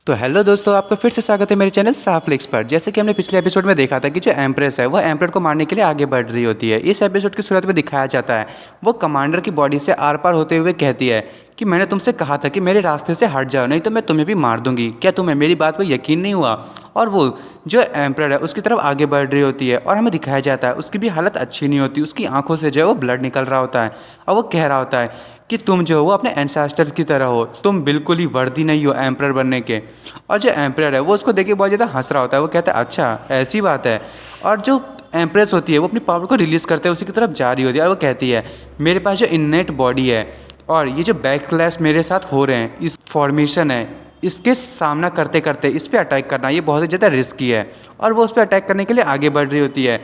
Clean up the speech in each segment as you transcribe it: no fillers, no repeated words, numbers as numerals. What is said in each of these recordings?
तो हेलो दोस्तों, आपका फिर से स्वागत है मेरे चैनल साफ्लिक्स पर। जैसे कि हमने पिछले एपिसोड में देखा था कि जो एम्प्रेस है वो एम्परर को मारने के लिए आगे बढ़ रही होती है। इस एपिसोड की शुरुआत में दिखाया जाता है वो कमांडर की बॉडी से आर पार होते हुए कहती है कि मैंने तुमसे कहा था कि मेरे रास्ते से हट जाओ, नहीं तो मैं तुम्हें भी मार दूंगी। क्या तुम्हें मेरी बात पर यकीन नहीं हुआ? और वो जो एम्परर है उसकी तरफ आगे बढ़ रही होती है और हमें दिखाया जाता है उसकी भी हालत अच्छी नहीं होती। उसकी आंखों से जो है वो ब्लड निकल रहा होता है और वो कह रहा होता है कि तुम जो हो वो अपने एंसेस्टर्स की तरह हो, तुम बिल्कुल ही वर्दी नहीं हो एम्परर बनने के। और जो एम्परर है वो उसको देख के बहुत ज़्यादा हंस रहा होता है। वो कहता है अच्छा ऐसी बात है। और जो एम्प्रेस होती है वो अपनी पावर को रिलीज़ करते हैं उसी की तरफ जा रही होती है और वो कहती है मेरे पास जो इन्नेट बॉडी है और ये जो बैकलैश मेरे साथ हो रहे हैं, इस फॉर्मेशन है, इसके सामना करते करते इस पर अटैक करना ये बहुत ही ज़्यादा रिस्की है। और वो उस पर अटैक करने के लिए आगे बढ़ रही होती है।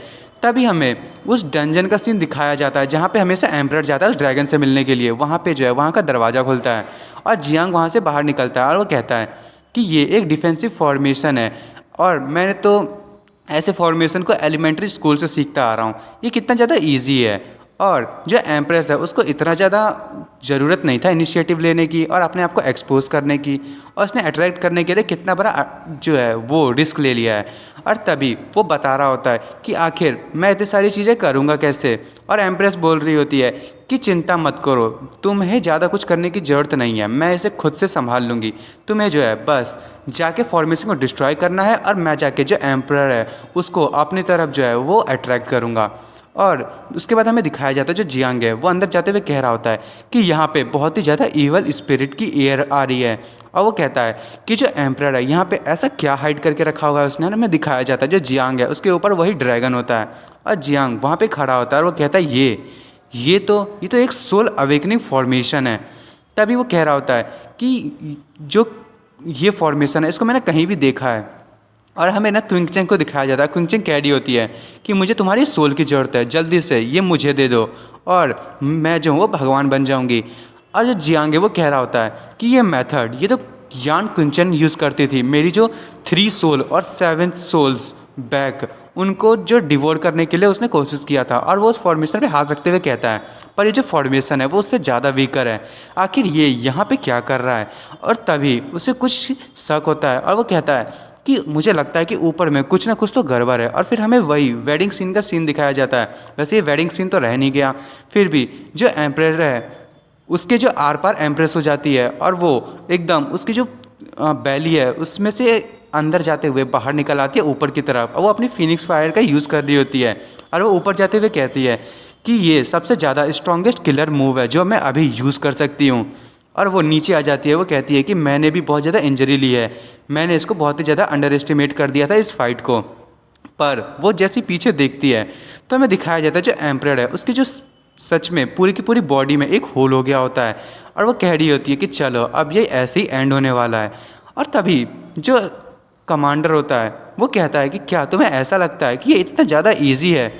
तभी हमें उस डंजन का सीन दिखाया जाता है जहाँ पे हमेशा एम्परर जाता है उस ड्रैगन से मिलने के लिए। वहाँ पे जो है वहाँ का दरवाज़ा खुलता है और जियांग वहाँ से बाहर निकलता है और वो कहता है कि ये एक डिफेंसिव फॉर्मेशन है और मैंने तो ऐसे फॉर्मेशन को एलिमेंट्री स्कूल से सीखता आ रहा हूँ। ये कितना ज़्यादा ईजी है। और जो एम्प्रेस है उसको इतना ज़्यादा ज़रूरत नहीं था इनिशिएटिव लेने की और अपने आप को एक्सपोज करने की, और उसने अट्रैक्ट करने के लिए कितना बड़ा जो है वो रिस्क ले लिया है। और तभी वो बता रहा होता है कि आखिर मैं इतनी सारी चीज़ें करूँगा कैसे। और एम्प्रेस बोल रही होती है कि चिंता मत करो, तुम्हें ज़्यादा कुछ करने की ज़रूरत नहीं है, मैं इसे खुद से संभाल लूँगी। तुम्हें जो है बस जाके फॉर्मेशन को डिस्ट्रॉय करना है और मैं जाके जो एम्परर है उसको अपनी तरफ जो है वो अट्रैक्ट करूँगा। और उसके बाद हमें दिखाया जाता है जो जियांग है वो अंदर जाते हुए कह रहा होता है कि यहाँ पे बहुत ही ज़्यादा ईवल स्पिरिट की एयर आ रही है। और वो कहता है कि जो एम्परर है यहाँ पे ऐसा क्या हाइड करके रखा हुआ है उसने। हमें दिखाया जाता है जो जियांग है उसके ऊपर वही ड्रैगन होता है और जियांग वहाँ पे खड़ा होता है और वो कहता है ये तो एक सोल अवेकनिंग फॉर्मेशन है। तभी वो कह रहा होता है कि जो ये फॉर्मेशन है इसको मैंने कहीं भी देखा है। और हमें ना क्विंगचेंग को दिखाया जाता है। क्विंगचेंग कह रही होती है कि मुझे तुम्हारी सोल की ज़रूरत है, जल्दी से ये मुझे दे दो और मैं जो हूँ वो भगवान बन जाऊँगी। और जो जियांग है वो कह रहा होता है कि ये मेथड ये तो यान क्विंचन यूज़ करती थी, मेरी जो 3 सोल और 7 सोल्स बैक उनको जो डिवोर करने के लिए उसने कोशिश किया था। और वो उस फॉर्मेशन पे हाथ रखते हुए कहता है पर ये जो फॉर्मेशन है वो उससे ज़्यादा वीकर है, आखिर ये यहाँ पे क्या कर रहा है। और तभी उसे कुछ शक होता है और वो कहता है कि मुझे लगता है कि ऊपर में कुछ ना कुछ तो गड़बड़ है। और फिर हमें वही वेडिंग सीन का सीन दिखाया जाता है। वैसे ये वेडिंग सीन तो रह नहीं गया, फिर भी जो एम्परर है उसके जो आर पार एम्प्रेस हो जाती है और वो एकदम उसकी जो बैली है उसमें से अंदर जाते हुए बाहर निकल आती है ऊपर की तरफ। और वो अपनी फिनिक्स फायर का यूज़ कर रही होती है और वो ऊपर जाते हुए कहती है कि ये सबसे ज़्यादा स्ट्रॉन्गेस्ट किलर मूव है जो मैं अभी यूज़ कर सकती हूँ। और वो नीचे आ जाती है। वो कहती है कि मैंने भी बहुत ज़्यादा इंजरी ली है, मैंने इसको बहुत ही ज़्यादा अंडर एस्टिमेट कर दिया था इस फाइट को। पर वो जैसी पीछे देखती है तो हमें दिखाया जाता है जो एम्परर है उसकी जो सच में पूरी की पूरी बॉडी में एक होल हो गया होता है। और वो कह रही होती है कि चलो अब ये ऐसे ही एंड होने वाला है। और तभी जो कमांडर होता है वो कहता है कि क्या तुम्हें ऐसा लगता है कि ये इतना ज़्यादा ईजी है,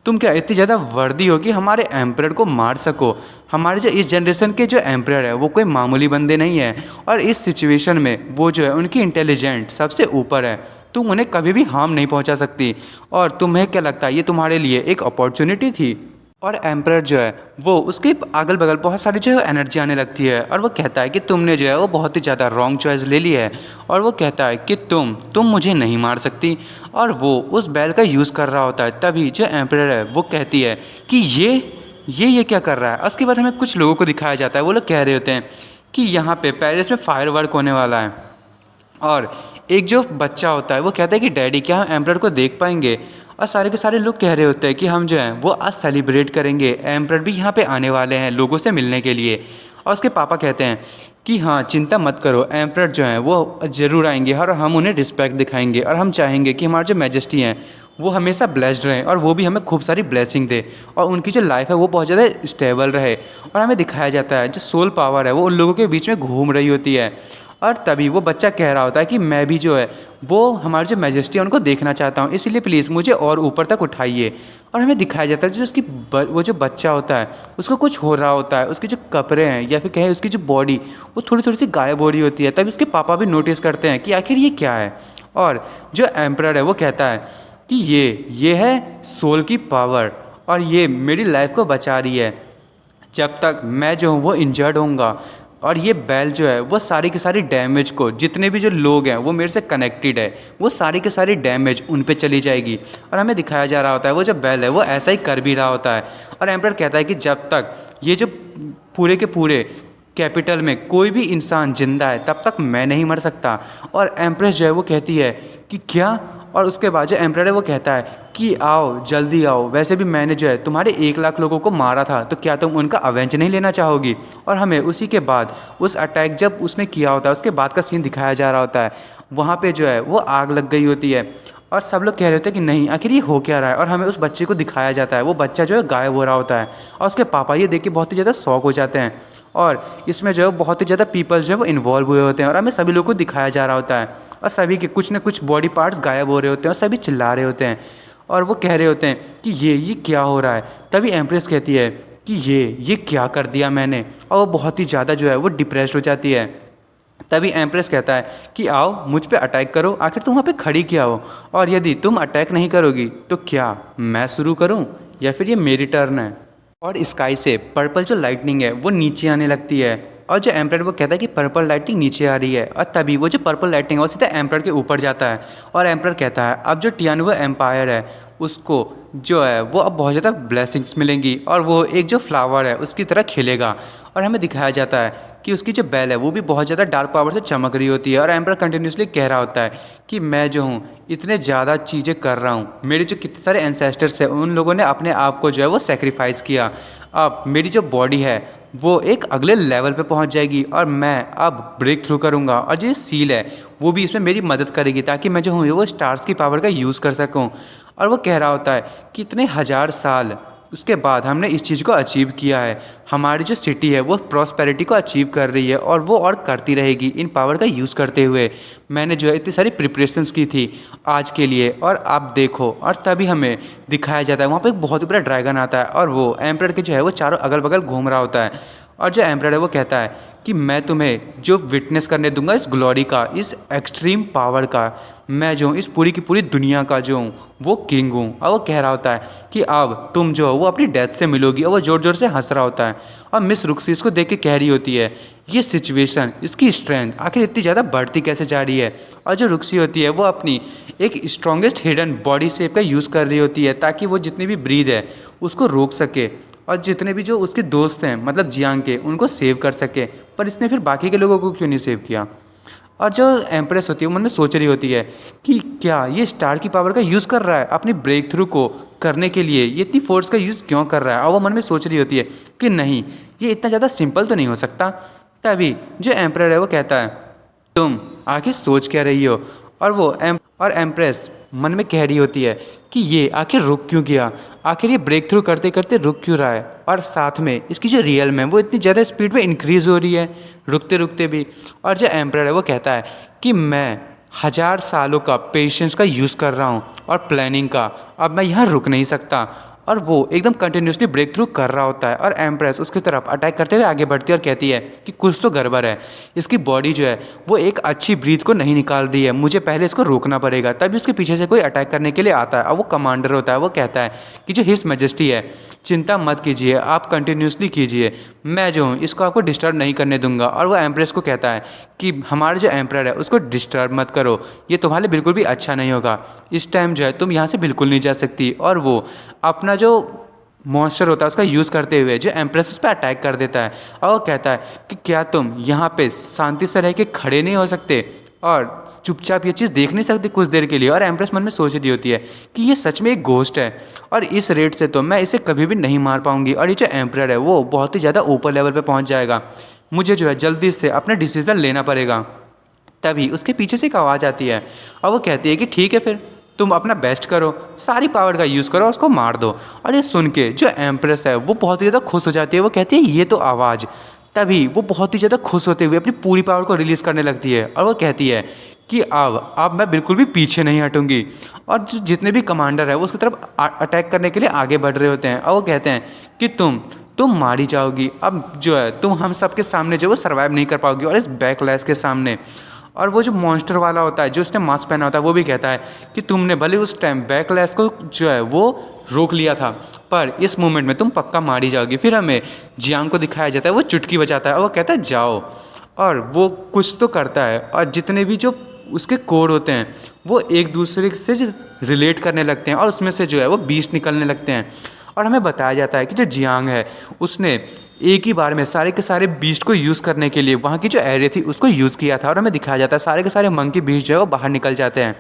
तुम क्या इतनी ज़्यादा वर्दी हो कि हमारे एम्परर को मार सको? हमारे जो इस जनरेशन के जो एम्परर है वो कोई मामूली बंदे नहीं है और इस सिचुएशन में वो जो है उनकी इंटेलिजेंट सबसे ऊपर है, तुम उन्हें कभी भी हार्म नहीं पहुंचा सकती। और तुम्हें क्या लगता है ये तुम्हारे लिए एक अपॉर्चुनिटी थी? और एम्परर जो है वो उसके अगल बगल बहुत सारी जो है एनर्जी आने लगती है और वो कहता है कि तुमने जो है वो बहुत ही ज़्यादा रॉन्ग चॉइस ले ली है। और वो कहता है कि तुम मुझे नहीं मार सकती। और वो उस बैल का यूज़ कर रहा होता है। तभी जो एम्परर है वो कहती है कि ये क्या कर रहा है। उसके बाद हमें कुछ लोगों को दिखाया जाता है, वो लोग कह रहे होते हैं कि यहाँ पे पेरिस में फायर वर्क होने वाला है। और एक जो बच्चा होता है वो कहता है कि डैडी क्या हम एम्परर को देख पाएंगे? और सारे के सारे लोग कह रहे होते हैं कि हम जो हैं वो आज सेलिब्रेट करेंगे, एम्परर भी यहाँ पे आने वाले हैं लोगों से मिलने के लिए। और उसके पापा कहते हैं कि हाँ चिंता मत करो, एम्परर जो हैं वो ज़रूर आएंगे और हम उन्हें रिस्पेक्ट दिखाएंगे और हम चाहेंगे कि हमारे जो मैजेस्टी हैं वो हमेशा ब्लेस्ड रहें और वो भी हमें खूब सारी ब्लेसिंग दे और उनकी जो लाइफ है वो बहुत ज़्यादा स्टेबल रहे। और हमें दिखाया जाता है जो सोल पावर है वो उन लोगों के बीच में घूम रही होती है। और तभी वो बच्चा कह रहा होता है कि मैं भी जो है वो हमारे जो मैजेस्टी है उनको देखना चाहता हूँ, इसलिए प्लीज़ मुझे और ऊपर तक उठाइए। और हमें दिखाया जाता है जो उसकी वो जो बच्चा होता है उसको कुछ हो रहा होता है, उसके जो कपड़े हैं या फिर कहे उसकी जो बॉडी वो थोड़ी थोड़ी सी गायब हो रही होती है। तभी उसके पापा भी नोटिस करते हैं कि आखिर ये क्या है। और जो एम्परर है वो कहता है कि ये है सोल की पावर और ये मेरी लाइफ को बचा रही है। जब तक मैं जो हूँ वो इंजर्ड होऊंगा और ये बेल जो है वो सारी की सारी डैमेज को, जितने भी जो लोग हैं वो मेरे से कनेक्टेड है, वो सारी की सारी डैमेज उन पे चली जाएगी। और हमें दिखाया जा रहा होता है वो जो बेल है वो ऐसा ही कर भी रहा होता है। और एम्परर कहता है कि जब तक ये जो पूरे के पूरे कैपिटल में कोई भी इंसान जिंदा है तब तक मैं नहीं मर सकता। और एम्प्रेस जो है वो कहती है कि क्या? और उसके बाद जो एम्परर है वो कहता है कि आओ जल्दी आओ, वैसे भी मैंने जो है तुम्हारे 1 लाख लोगों को मारा था, तो क्या तुम उनका अवेंज नहीं लेना चाहोगी? और हमें उसी के बाद उस अटैक जब उसने किया होता है उसके बाद का सीन दिखाया जा रहा होता है। वहाँ पे जो है वो आग लग गई होती है और सब लोग कह रहे होते हैं कि नहीं आखिर ये हो क्या रहा है। और हमें उस बच्चे को दिखाया जाता है, वो बच्चा जो है गायब हो रहा होता है और उसके पापा ये देख के बहुत ही ज़्यादा शॉक हो जाते हैं। और इसमें जो है बहुत ही ज़्यादा पीपल जो है वो इन्वॉल्व हुए होते हैं और हमें सभी लोगों को दिखाया जा रहा होता है और सभी के कुछ न कुछ बॉडी पार्ट्स गायब हो रहे होते हैं और सभी चिल्ला रहे होते हैं और वो कह रहे होते हैं कि ये क्या हो रहा है। तभी एम्प्रेस कहती है कि ये क्या कर दिया मैंने, और वो बहुत ही ज़्यादा जो है वो डिप्रेस्ड हो जाती है। तभी एम्प्रेस कहता है कि आओ मुझ पे अटैक करो, आखिर तुम वहाँ पे खड़ी क्या हो, और यदि तुम अटैक नहीं करोगी तो क्या मैं शुरू करूँ या फिर ये मेरी टर्न है। और स्काई से पर्पल जो लाइटनिंग है वो नीचे आने लगती है और जो एम्परर वो कहता है कि पर्पल लाइटिंग नीचे आ रही है और तभी वो जो पर्पल लाइटिंग है वो सीधा एम्परर के ऊपर जाता है। और एम्परर कहता है अब जो टियानुओ एम्पायर है उसको जो है वो अब बहुत ज़्यादा ब्लेसिंग्स मिलेंगी और वो एक जो फ्लावर है उसकी तरह खिलेगा। और हमें दिखाया जाता है कि उसकी जो बेल है वो भी बहुत ज़्यादा डार्क पावर से चमक रही होती है और एम्परर कंटिन्यूसली कह रहा होता है कि मैं जो हूँ इतने ज़्यादा चीज़ें कर रहा हूँ, मेरे जो कितने सारे एंसेस्टर्स हैं उन लोगों ने अपने आप को जो है वो सेक्रीफाइस किया। अब मेरी जो बॉडी है वो एक अगले लेवल पे पहुंच जाएगी और मैं अब ब्रेक थ्रू करूंगा और जो सील है वो भी इसमें मेरी मदद करेगी ताकि मैं जो हूँ वो स्टार्स की पावर का यूज़ कर सकूं। और वो कह रहा होता है कि इतने 1000 साल उसके बाद हमने इस चीज़ को अचीव किया है, हमारी जो सिटी है वो प्रॉस्पेरिटी को अचीव कर रही है और वो और करती रहेगी इन पावर का यूज़ करते हुए। मैंने जो है इतनी सारी प्रिपरेशंस की थी आज के लिए और आप देखो। और तभी हमें दिखाया जाता है वहाँ पे एक बहुत ही बड़ा ड्रैगन आता है और वो एम्परर के जो है वो चारों अगल बगल घूम रहा होता है। और जो एम्परर है वो कहता है कि मैं तुम्हें जो विटनेस करने दूंगा इस ग्लोरी का, इस एक्सट्रीम पावर का, मैं जो हूँ इस पूरी की पूरी दुनिया का जो हूँ वो किंग हूँ। और वो कह रहा होता है कि अब तुम जो हो वो अपनी डेथ से मिलोगी। और वो ज़ोर ज़ोर से हंस रहा होता है और मिस रुक्सी इसको देख के कह रही होती है ये सिचुएशन, इसकी स्ट्रेंथ आखिर इतनी ज़्यादा बढ़ती कैसे जा रही है। और जो रुक्सी होती है वो अपनी एक स्ट्रॉन्गेस्ट हिडन बॉडी शेप का यूज़ कर रही होती है ताकि वो जितनी भी ब्रीद है उसको रोक सके और जितने भी जो उसके दोस्त हैं मतलब जियांग के उनको सेव कर सके। पर इसने फिर बाकी के लोगों को क्यों नहीं सेव किया। और जो एम्प्रेस होती है वो मन में सोच रही होती है कि क्या ये स्टार की पावर का यूज़ कर रहा है अपनी ब्रेक थ्रू को करने के लिए, ये इतनी फोर्स का यूज़ क्यों कर रहा है। और वो मन में सोच रही होती है कि नहीं ये इतना ज़्यादा सिंपल तो नहीं हो सकता। तभी जो एम्प्रर है वो कहता है तुम आखिर सोच क्या रही हो। और एम्प्रेस मन में कह रही होती है कि ये आखिर रुक क्यों गया, आखिर ये ब्रेक थ्रू करते करते रुक क्यों रहा है। और साथ में इसकी जो रियल में वो इतनी ज़्यादा स्पीड में इंक्रीज़ हो रही है रुकते रुकते भी। और जो एम्परर है वो कहता है कि मैं 1000 सालों का पेशेंस का यूज़ कर रहा हूँ और प्लानिंग का, अब मैं यहाँ रुक नहीं सकता। और वो एकदम कंटिन्यूसली ब्रेक थ्रू कर रहा होता है और एम्प्रेस उसकी तरफ अटैक करते हुए आगे बढ़ती है और कहती है कि कुछ तो गड़बड़ है, इसकी बॉडी जो है वो एक अच्छी ब्रीथ को नहीं निकाल रही है, मुझे पहले इसको रोकना पड़ेगा। तभी उसके पीछे से कोई अटैक करने के लिए आता है और वो कमांडर होता है। वो कहता है कि जो हिज मैजेस्टी है चिंता मत कीजिए, आप कंटिन्यूसली कीजिए, मैं जो हूँ इसको आपको डिस्टर्ब नहीं करने दूंगा। और वो एम्प्रेस को कहता है कि हमारे जो एम्प्रर है उसको डिस्टर्ब मत करो, ये तुम्हारे लिए बिल्कुल भी अच्छा नहीं होगा, इस टाइम जो है तुम यहाँ से बिल्कुल नहीं जा सकती। और वो अपना जो मॉन्स्टर होता है उसका यूज़ करते हुए जो एम्प्रेस उस पर अटैक कर देता है और वो कहता है कि क्या तुम यहाँ पे शांति से रह के खड़े नहीं हो सकते और चुपचाप ये चीज़ देख नहीं सकते कुछ देर के लिए। और एम्प्रेस मन में सोच रही होती है कि ये सच में एक घोस्ट है और इस रेट से तो मैं इसे कभी भी नहीं मार पाऊंगी और ये जो एम्प्रर है वो बहुत ही ज़्यादा ऊपर लेवल पे पहुंच जाएगा, मुझे जो है जल्दी से अपना डिसीज़न लेना पड़ेगा। तभी उसके पीछे से एक आवाज़ आती है और वो कहती है कि ठीक है फिर तुम अपना बेस्ट करो, सारी पावर का यूज़ करो, उसको मार दो। और ये सुन के जो एम्प्रेस है वो बहुत ही ज़्यादा खुश हो जाती है, वो कहती है ये तो आवाज़। तभी वो बहुत ही ज़्यादा खुश होते हुए अपनी पूरी पावर को रिलीज़ करने लगती है और वो कहती है कि अब मैं बिल्कुल भी पीछे नहीं हटूंगी। और जो जितने भी कमांडर है वो उसकी तरफ अटैक करने के लिए आगे बढ़ रहे होते हैं और वो कहते हैं कि तुम मारी जाओगी, अब जो है तुम हम सब के सामने जो वो सर्वाइव नहीं कर पाओगी और इस बैकलैश के सामने। और वो जो मॉन्स्टर वाला होता है जो उसने मास्क पहना होता है वो भी कहता है कि तुमने भले उस टाइम बैकलैश को जो है वो रोक लिया था, पर इस मोमेंट में तुम पक्का मारी जाओगी। फिर हमें जियांग को दिखाया जाता है, वो चुटकी बजाता है और वो कहता है जाओ, और वो कुछ तो करता है और जितने भी जो उसके कोड होते हैं वो एक दूसरे से रिलेट करने लगते हैं और उसमें से जो है वो बीस्ट निकलने लगते हैं। और हमें बताया जाता है कि जो जियांग है उसने एक ही बार में सारे के सारे बीस्ट को यूज़ करने के लिए वहाँ की जो एरिया थी उसको यूज़ किया था। और हमें दिखाया जाता है सारे के सारे मंकी बीस्ट जो है वो बाहर निकल जाते हैं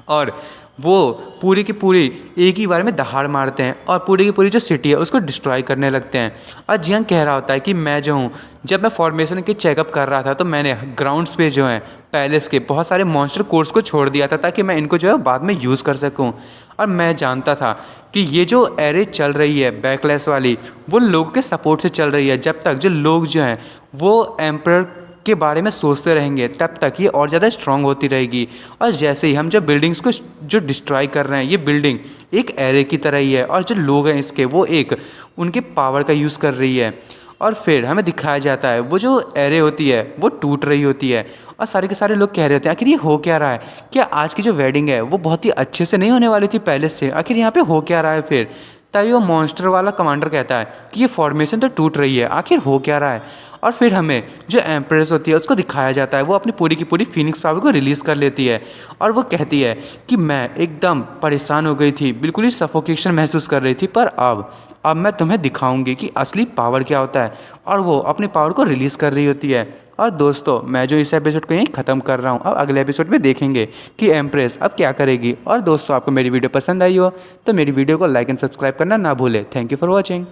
और वो पूरी की पूरी एक ही बार में दहाड़ मारते हैं और पूरी की पूरी जो सिटी है उसको डिस्ट्रॉय करने लगते हैं। और जियांग कह रहा होता है कि मैं जो हूँ, जब मैं फॉर्मेशन के चेकअप कर रहा था तो मैंने ग्राउंड्स पे जो है पैलेस के बहुत सारे मॉन्स्टर कोर्स को छोड़ दिया था ताकि मैं इनको जो है बाद में यूज़ कर सकूँ। और मैं जानता था कि ये जो एरे चल रही है बैकलैश वाली वो लोगों के सपोर्ट से चल रही है। जब तक जो लोग जो हैं वो एम्परर के बारे में सोचते रहेंगे तब तक ये और ज़्यादा स्ट्रांग होती रहेगी। और जैसे ही हम जो बिल्डिंग्स को जो डिस्ट्रॉय कर रहे हैं, ये बिल्डिंग एक एरे की तरह ही है और जो लोग हैं इसके वो एक उनके पावर का यूज़ कर रही है। और फिर हमें दिखाया जाता है वो जो एरे होती है वो टूट रही होती है और सारे के सारे लोग कह रहे होते हैं आखिर ये हो क्या रहा है, क्या आज की जो वेडिंग है वो बहुत ही अच्छे से नहीं होने वाली थी पहले से, आखिर यहाँ पे हो क्या रहा है। फिर तभी वो मॉन्स्टर वाला कमांडर कहता है कि ये फॉर्मेशन तो टूट रही है, आखिर हो क्या रहा है। और फिर हमें जो एम्प्रेस होती है उसको दिखाया जाता है, वो अपनी पूरी की पूरी फीनिक्स पावर को रिलीज़ कर लेती है और वो कहती है कि मैं एकदम परेशान हो गई थी, बिल्कुल ही सफोकेशन महसूस कर रही थी, पर अब मैं तुम्हें दिखाऊंगी कि असली पावर क्या होता है। और वो अपनी पावर को रिलीज़ कर रही होती है। और दोस्तों मैं जो इस एपिसोड को यहीं ख़त्म कर रहा हूँ, अब अगले एपिसोड में देखेंगे कि एम्प्रेस अब क्या करेगी। और दोस्तों आपको मेरी वीडियो पसंद आई हो तो मेरी वीडियो को लाइक एंड सब्सक्राइब करना ना भूलें। Thank you for watching.